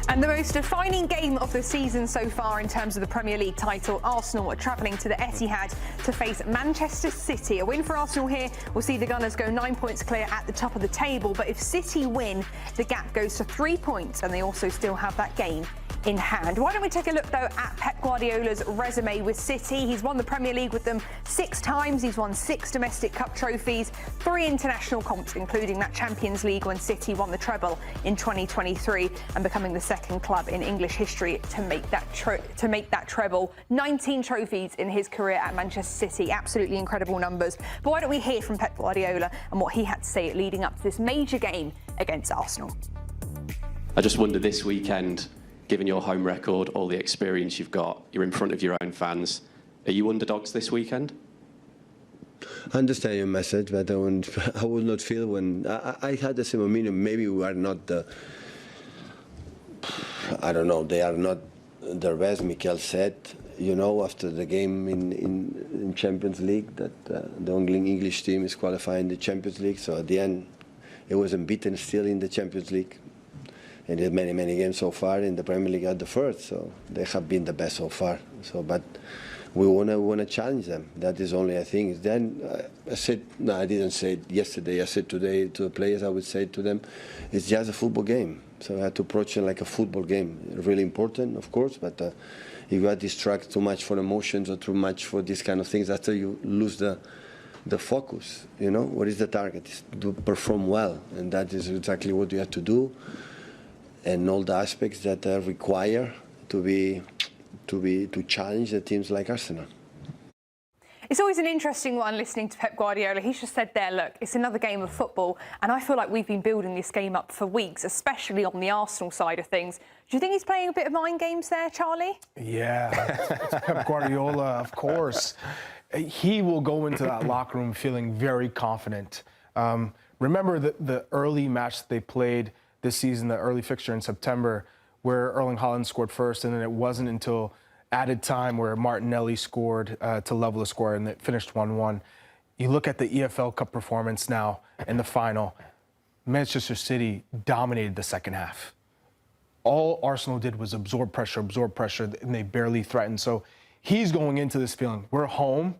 And the most defining game of the season so far in terms of the Premier League title, Arsenal are travelling to the Etihad to face Manchester City. A win for Arsenal here will see the Gunners go 9 points clear at the top of the table. But if City win, the gap goes to 3 points and they also still have that game in hand. Why don't we take a look, though, at Pep Guardiola's resume with City. He's won the Premier League with them 6 times. He's won 6 domestic cup trophies, 3 international comps, including that Champions League when City won the treble in 2023 and becoming the second club in English history to make that treble. 19 trophies in his career at Manchester City. Absolutely incredible numbers. But why don't we hear from Pep Guardiola and what he had to say leading up to this major game against Arsenal? I just wonder this weekend, given your home record, all the experience you've got, you're in front of your own fans, are you underdogs this weekend? I understand your message, but I would not feel when I had the same opinion. Maybe we are not the, I don't know, they are not their best. Mikel said, you know, after the game in Champions League, that the only English team is qualifying the Champions League. So at the end, it wasn't beaten still in the Champions League. And there's many games so far in the Premier League at the first, so they have been the best so far. So, but we wanna challenge them. That is only, I think. Then I said, no, I didn't say it yesterday. I said today to the players, I would say to them, it's just a football game. So I had to approach it like a football game. Really important, of course, but if you are distracted too much for emotions or too much for these kind of things, that's how you lose the focus. You know, what is the target? Is to perform well, and that is exactly what you have to do. And all the aspects that are required to challenge the teams like Arsenal. It's always an interesting one listening to Pep Guardiola. He's just said there, look, it's another game of football, and I feel like we've been building this game up for weeks, especially on the Arsenal side of things. Do you think he's playing a bit of mind games there, Charlie? Yeah, it's Pep Guardiola, of course. He will go into that locker room feeling very confident. Remember the early match that they played this season, the early fixture in September, where Erling Haaland scored first, and then it wasn't until added time where Martinelli scored to level the score, and it finished 1-1. You look at the EFL Cup performance now in the final, Manchester City dominated the second half. All Arsenal did was absorb pressure, and they barely threatened. So he's going into this feeling, we're home,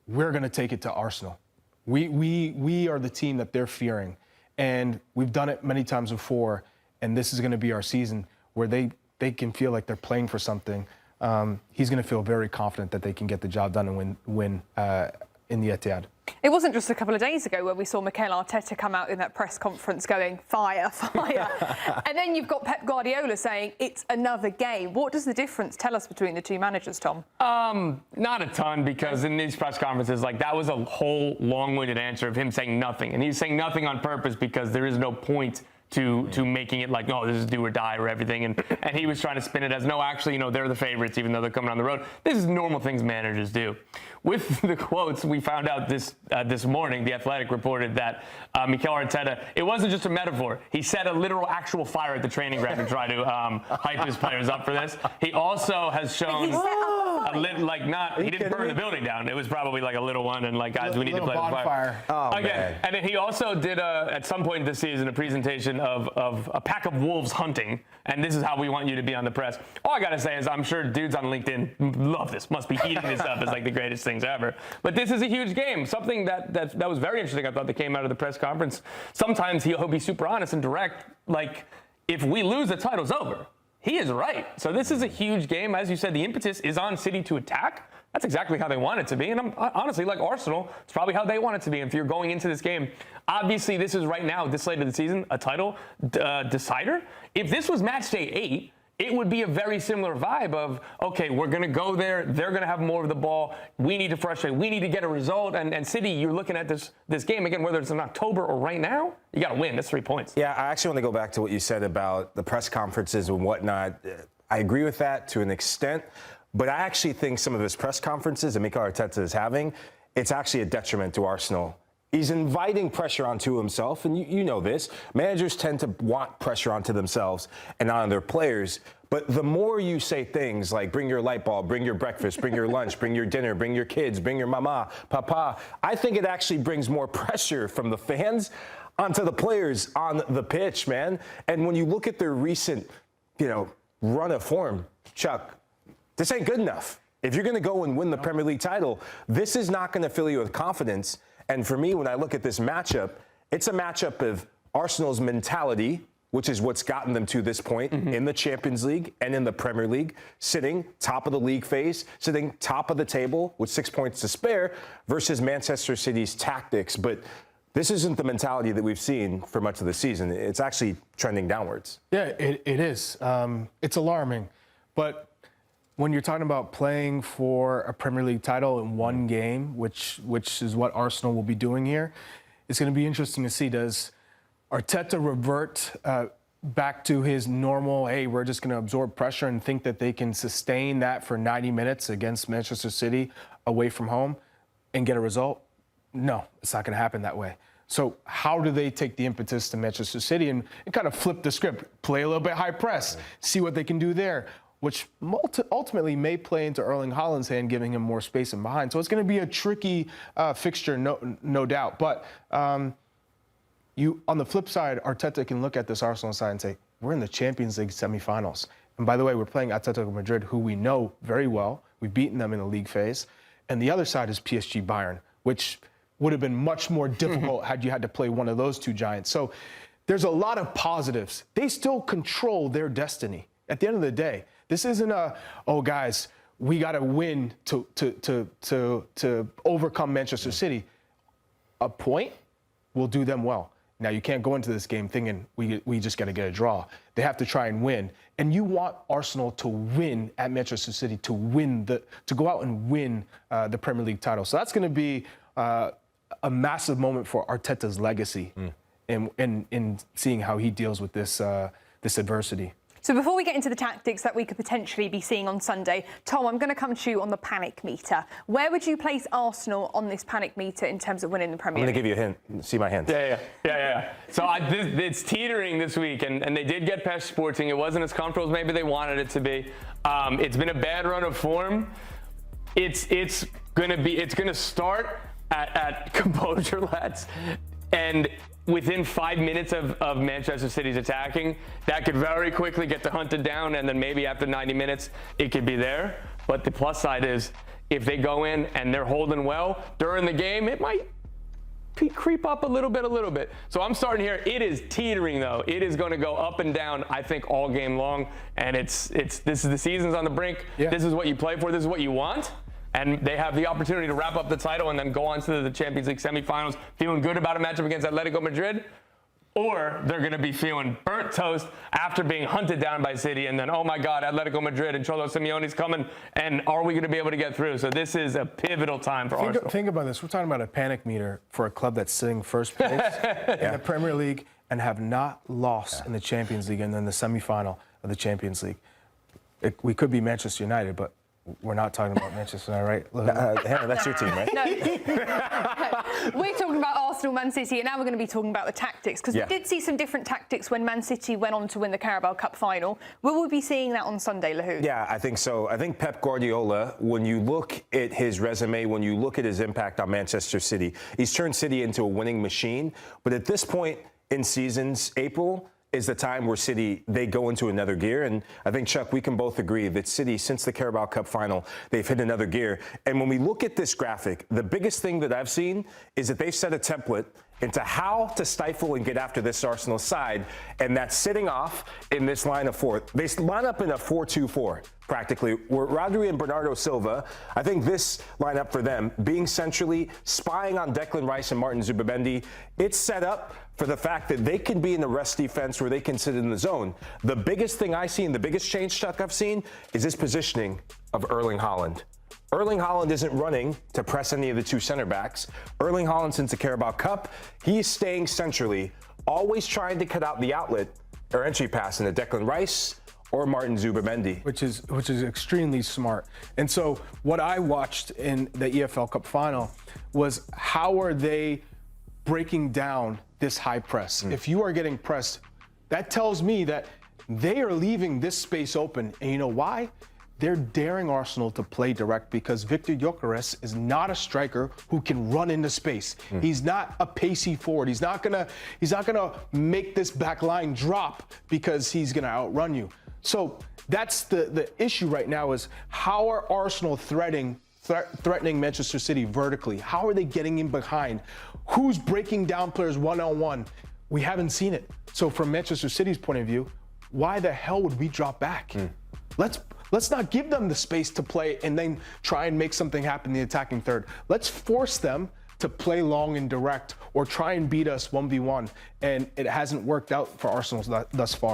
we're going to take it to Arsenal. We are the team that they're fearing. And we've done it many times before, and this is going to be our season where they can feel like they're playing for something. He's going to feel very confident that they can get the job done and win in the Etihad. It wasn't just a couple of days ago where we saw Mikel Arteta come out in that press conference going, fire, fire. And then you've got Pep Guardiola saying, it's another game. What does the difference tell us between the two managers, Tom? Not a ton, because in these press conferences, like, that was a whole long-winded answer of him saying nothing. And he's saying nothing on purpose because there is no point to making it like, oh, this is do or die or everything. And he was trying to spin it as, no, actually, you know, they're the favorites, even though they're coming on the road. This is normal things managers do. With the quotes, we found out this morning, The Athletic reported that Mikel Arteta, it wasn't just a metaphor. He set a literal actual fire at the training ground to try to hype his players up for this. He also has shown he didn't burn the building down. It was probably like a little one, and like, guys, we need to play the fire. Oh, again, man. and then he also did at some point this season a presentation of a pack of wolves hunting, and this is how we want you to be on the press. All I gotta say is, I'm sure dudes on LinkedIn love this, must be eating this up as like the greatest things ever. But this is a huge game. Something that was very interesting, I thought, that came out of the press conference. Sometimes he'll be super honest and direct. Like, if we lose, the title's over. He is right. So this is a huge game. As you said, the impetus is on City to attack. That's exactly how they want it to be. And I'm honestly, like Arsenal, it's probably how they want it to be. And if you're going into this game, obviously this is right now, this late in the season, a title decider. If this was match day 8, it would be a very similar vibe of, okay, we're going to go there. They're going to have more of the ball. We need to frustrate. We need to get a result. And City, you're looking at this game, again, whether it's in October or right now, you got to win. That's 3 points. Yeah, I actually want to go back to what you said about the press conferences and whatnot. I agree with that to an extent. But I actually think some of his press conferences that Mikel Arteta is having, it's actually a detriment to Arsenal. He's inviting pressure onto himself, and you know this. Managers tend to want pressure onto themselves and not on their players. But the more you say things like bring your light bulb, bring your breakfast, bring your lunch, bring your dinner, bring your kids, bring your mama, papa, I think it actually brings more pressure from the fans onto the players on the pitch, man. And when you look at their recent run of form, Chuck, this ain't good enough. If you're going to go and win the Premier League title, this is not going to fill you with confidence. And for me, when I look at this matchup, it's a matchup of Arsenal's mentality, which is what's gotten them to this point in the Champions League and in the Premier League, sitting top of the league phase, sitting top of the table with 6 points to spare, versus Manchester City's tactics. But this isn't the mentality that we've seen for much of the season. It's actually trending downwards. Yeah, it is. It's alarming. But when you're talking about playing for a Premier League title in one game, which is what Arsenal will be doing here, it's going to be interesting to see. Does Arteta revert back to his normal, hey, we're just going to absorb pressure and think that they can sustain that for 90 minutes against Manchester City away from home and get a result? No, it's not going to happen that way. So how do they take the impetus to Manchester City and kind of flip the script, play a little bit high press, see what they can do there, which ultimately may play into Erling Haaland's hand, giving him more space in behind. So it's going to be a tricky fixture, no doubt. But on the flip side, Arteta can look at this Arsenal side and say, we're in the Champions League semifinals. And by the way, we're playing Atletico Madrid, who we know very well. We've beaten them in the league phase. And the other side is PSG Bayern, which would have been much more difficult had you had to play one of those two giants. So there's a lot of positives. They still control their destiny. At the end of the day, this isn't oh, guys, we got to win to overcome Manchester City. A point will do them well. Now, you can't go into this game thinking we just got to get a draw. They have to try and win. And you want Arsenal to win at Manchester City, to go out and win the Premier League title. So that's going to be a massive moment for Arteta's legacy in seeing how he deals with this adversity. So before we get into the tactics that we could potentially be seeing on Sunday, Tom, I'm going to come to you on the panic meter. Where would you place Arsenal on this panic meter in terms of winning the Premier League? I'm going to give you a hint. See my hint. Yeah. So it's teetering this week, and they did get past Sporting. It wasn't as comfortable as maybe they wanted it to be. It's been a bad run of form. It's going to start at composure, lads, and within 5 minutes of Manchester City's attacking, that could very quickly get hunted down, and then maybe after 90 minutes, it could be there. But the plus side is, if they go in and they're holding well during the game, it might creep up a little bit. So I'm starting here. It is teetering, though. It is going to go up and down, I think, all game long. And this is the season's on the brink. Yeah. This is what you play for. This is what you want. And they have the opportunity to wrap up the title and then go on to the Champions League semifinals, feeling good about a matchup against Atletico Madrid. Or they're going to be feeling burnt toast after being hunted down by City. And then, oh my God, Atletico Madrid and Cholo Simeone's coming. And are we going to be able to get through? So this is a pivotal time for Arsenal. Think about this. We're talking about a panic meter for a club that's sitting first place in the Premier League and have not lost in the Champions League and then the semifinal of the Champions League. We could be Manchester United, but we're not talking about Manchester United, right? Hannah, that's your team, right? No. We're talking about Arsenal, Man City, and now we're going to be talking about the tactics, because we did see some different tactics when Man City went on to win the Carabao Cup final. Will we be seeing that on Sunday, Lahu? Yeah, I think so. I think Pep Guardiola, when you look at his resume, when you look at his impact on Manchester City, he's turned City into a winning machine. But at this point in seasons, April is the time where City, they go into another gear. And I think, Chuck, we can both agree that City, since the Carabao Cup final, they've hit another gear. And when we look at this graphic, the biggest thing that I've seen is that they've set a template into how to stifle and get after this Arsenal side, and that's sitting off in this line of four. They line up in a 4-2-4, practically, where Rodri and Bernardo Silva, I think this lineup for them, being centrally, spying on Declan Rice and Martin Zubimendi, it's set up for the fact that they can be in the rest defense where they can sit in the zone. The biggest thing I see and the biggest change, Chuck, I've seen is this positioning of Erling Haaland. Erling Haaland isn't running to press any of the two center backs. Erling Haaland, since the Carabao Cup, he's staying centrally, always trying to cut out the outlet or entry pass into Declan Rice or Martin Zubimendi. Which is extremely smart. And so what I watched in the EFL Cup final was how are they breaking down this high press. If you are getting pressed, that tells me that they are leaving this space open. And you know why? They're daring Arsenal to play direct because Victor Gyökeres is not a striker who can run into space. He's not a pacey forward. He's not gonna make this back line drop because he's gonna outrun you. So that's the issue right now is how are Arsenal threatening Manchester City vertically? How are they getting in behind? Who's breaking down players one-on-one? We haven't seen it. So from Manchester City's point of view, why the hell would we drop back? Let's not give them the space to play and then try and make something happen in the attacking third. Let's force them to play long and direct or try and beat us 1v1. And it hasn't worked out for Arsenal thus far.